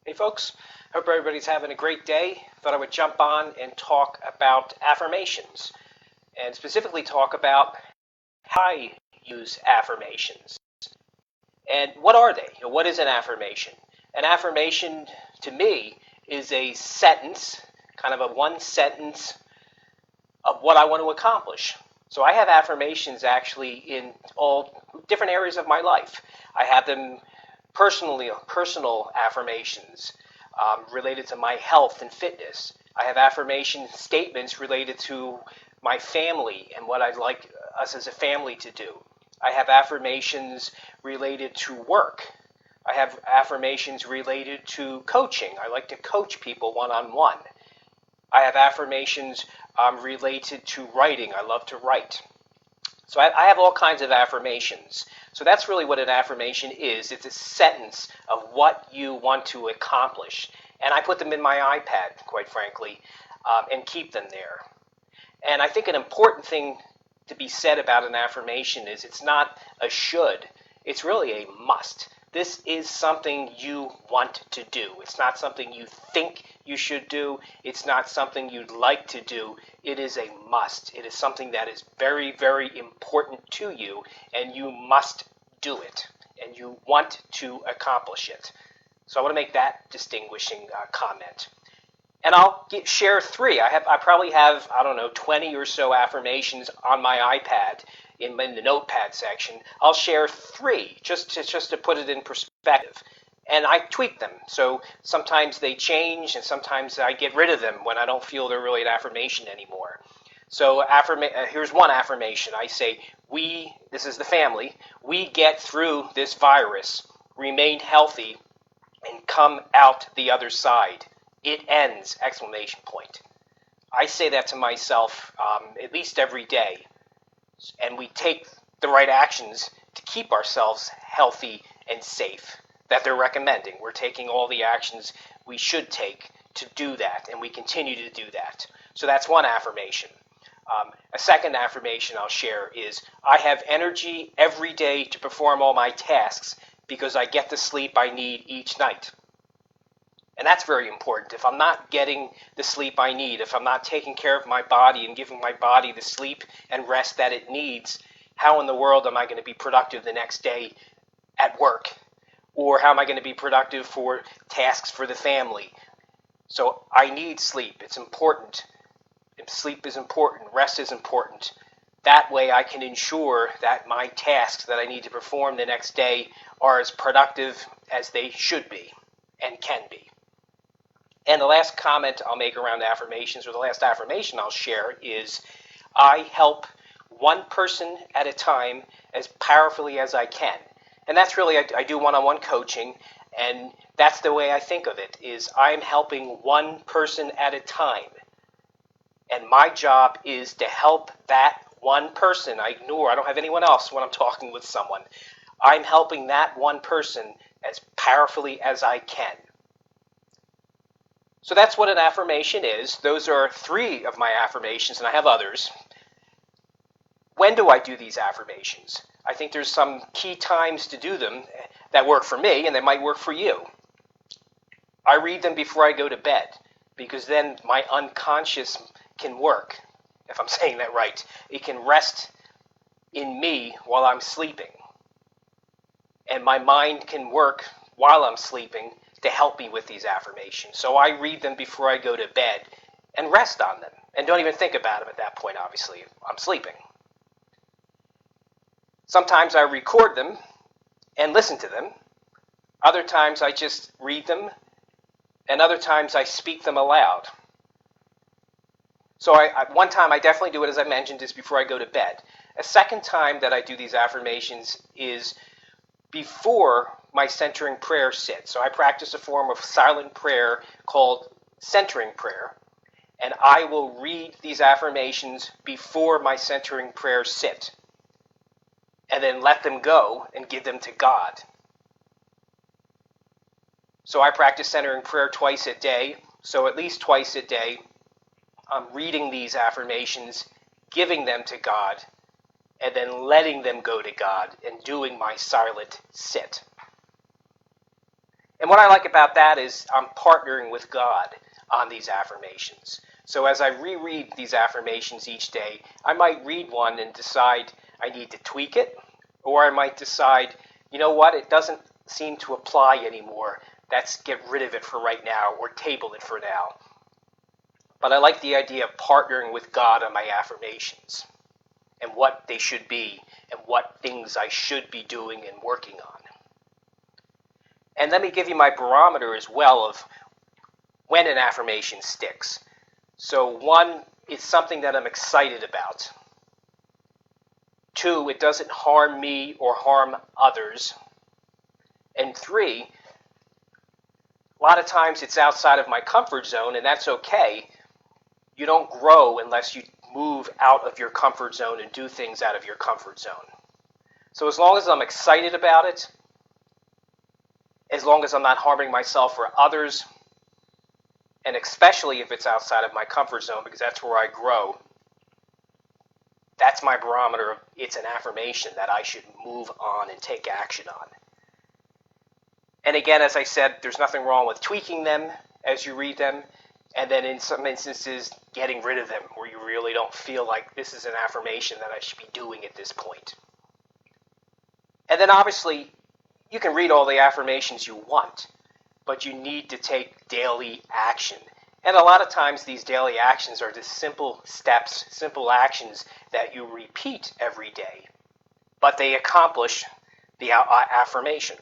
Hey folks, hope everybody's having a great day. Thought I would jump on and talk about affirmations and specifically talk about how I use affirmations. And what are they? What is an affirmation? An affirmation to me is a sentence, kind of a one sentence of what I want to accomplish. So I have affirmations actually in all different areas of my life. I have them personal affirmations related to my health and fitness. I have affirmation statements related to my family and what I'd like us as a family to do. I have affirmations related to work. I have affirmations related to coaching. I like to coach people one-on-one. I have affirmations related to writing. I love to write. So I have all kinds of affirmations. So that's really what an affirmation is. It's a sentence of what you want to accomplish. And I put them in my iPad, quite frankly, and keep them there. And I think an important thing to be said about an affirmation is it's not a should. It's really a must. This is something you want to do. It's not something you think you should do. It's not something you'd like to do. It is a must. It is something that is very, very important to you, and you must do it, and you want to accomplish it. So I want to make that distinguishing comment. And I'll share three. I probably have, 20 or so affirmations on my iPad in the notepad section. I'll share three just to put it in perspective. And I tweak them. So sometimes they change, and sometimes I get rid of them when I don't feel they're really an affirmation anymore. So here's one affirmation. I say, this is the family, we get through this virus, remain healthy, and come out the other side. It ends! Exclamation point. I say that to myself at least every day, and we take the right actions to keep ourselves healthy and safe that they're recommending. We're taking all the actions we should take to do that, and we continue to do that. So that's one affirmation. A second affirmation I'll share is, I have energy every day to perform all my tasks because I get the sleep I need each night. And that's very important. If I'm not getting the sleep I need, if I'm not taking care of my body and giving my body the sleep and rest that it needs, how in the world am I going to be productive the next day at work? Or how am I going to be productive for tasks for the family? So I need sleep. It's important. Sleep is important. Rest is important. That way I can ensure that my tasks that I need to perform the next day are as productive as they should be and can be. And the last comment I'll make around affirmations, or the last affirmation I'll share, is I help one person at a time as powerfully as I can. And that's really, I do one-on-one coaching, and that's the way I think of it, is I'm helping one person at a time. And my job is to help that one person. I don't have anyone else when I'm talking with someone. I'm helping that one person as powerfully as I can. So that's what an affirmation is. Those are three of my affirmations, and I have others. When do I do these affirmations? I think there's some key times to do them that work for me, and they might work for you. I read them before I go to bed, because then my unconscious can work, if I'm saying that right. It can rest in me while I'm sleeping. And my mind can work while I'm sleeping to help me with these affirmations. So I read them before I go to bed and rest on them. And don't even think about them at that point, obviously. I'm sleeping. Sometimes I record them and listen to them. Other times I just read them. And other times I speak them aloud. So one time I definitely do it, as I mentioned, is before I go to bed. A second time that I do these affirmations is before my centering prayer sit. So I practice a form of silent prayer called centering prayer. And I will read these affirmations before my centering prayer sit. And then let them go and give them to God. So I practice centering prayer twice a day. So at least twice a day, I'm reading these affirmations, giving them to God, and then letting them go to God and doing my silent sit. And what I like about that is I'm partnering with God on these affirmations. So as I reread these affirmations each day, I might read one and decide I need to tweak it, or I might decide, you know what, it doesn't seem to apply anymore. Let's get rid of it for right now, or table it for now. But I like the idea of partnering with God on my affirmations and what they should be and what things I should be doing and working on. And let me give you my barometer as well of when an affirmation sticks. So 1, it's something that I'm excited about. 2, it doesn't harm me or harm others. And 3, a lot of times it's outside of my comfort zone, and that's okay. You don't grow unless you move out of your comfort zone and do things out of your comfort zone. So as long as I'm excited about it, as long as I'm not harming myself or others, and especially if it's outside of my comfort zone, because that's where I grow, that's my barometer of it's an affirmation that I should move on and take action on. And again, as I said, there's nothing wrong with tweaking them as you read them, and then in some instances, getting rid of them where you really don't feel like this is an affirmation that I should be doing at this point. And then obviously, you can read all the affirmations you want, but you need to take daily action. And a lot of times these daily actions are just simple steps, simple actions that you repeat every day, but they accomplish the affirmation.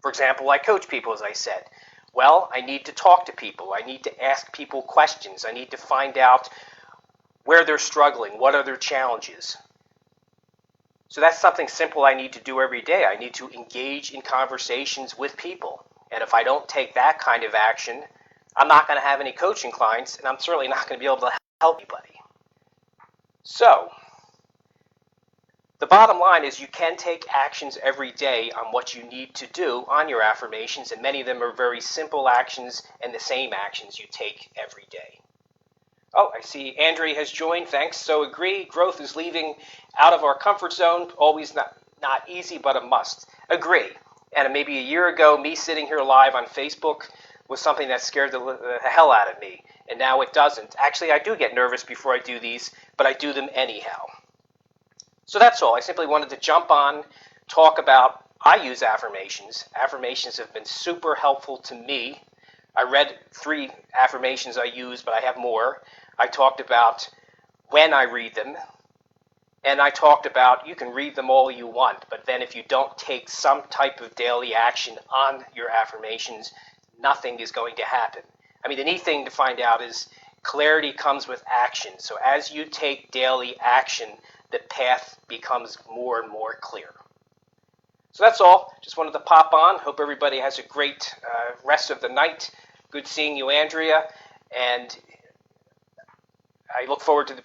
For example, I coach people, as I said. Well, I need to talk to people. I need to ask people questions. I need to find out where they're struggling, what are their challenges. So that's something simple I need to do every day. I need to engage in conversations with people. And if I don't take that kind of action, I'm not going to have any coaching clients, and I'm certainly not going to be able to help anybody. So, the bottom line is you can take actions every day on what you need to do on your affirmations, and many of them are very simple actions and the same actions you take every day. Oh, I see Andre has joined. Thanks. So agree, growth is leaving out of our comfort zone. Always not easy, but a must. Agree. And maybe a year ago, me sitting here live on Facebook was something that scared the hell out of me. And now it doesn't. Actually, I do get nervous before I do these, but I do them anyhow. So that's all. I simply wanted to jump on, talk about, I use affirmations. Affirmations have been super helpful to me. I read 3 affirmations I use, but I have more. I talked about when I read them, and I talked about you can read them all you want, but then if you don't take some type of daily action on your affirmations, nothing is going to happen. I mean, the neat thing to find out is clarity comes with action. So as you take daily action, the path becomes more and more clear. So that's all. Just wanted to pop on. Hope everybody has a great rest of the night. Good seeing you, Andrea. And I look forward to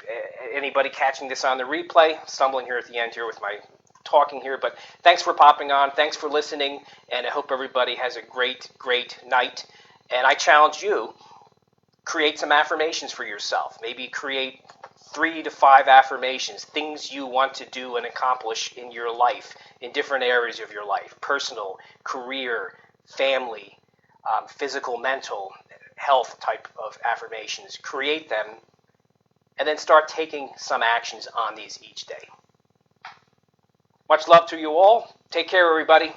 anybody catching this on the replay. Stumbling here at the end here with my talking here. But thanks for popping on. Thanks for listening. And I hope everybody has a great, great night. And I challenge you, create some affirmations for yourself. Maybe create 3 to 5 affirmations, things you want to do and accomplish in your life, in different areas of your life, personal, career, family, physical, mental, health type of affirmations. Create them and then start taking some actions on these each day. Much love to you all. Take care, everybody.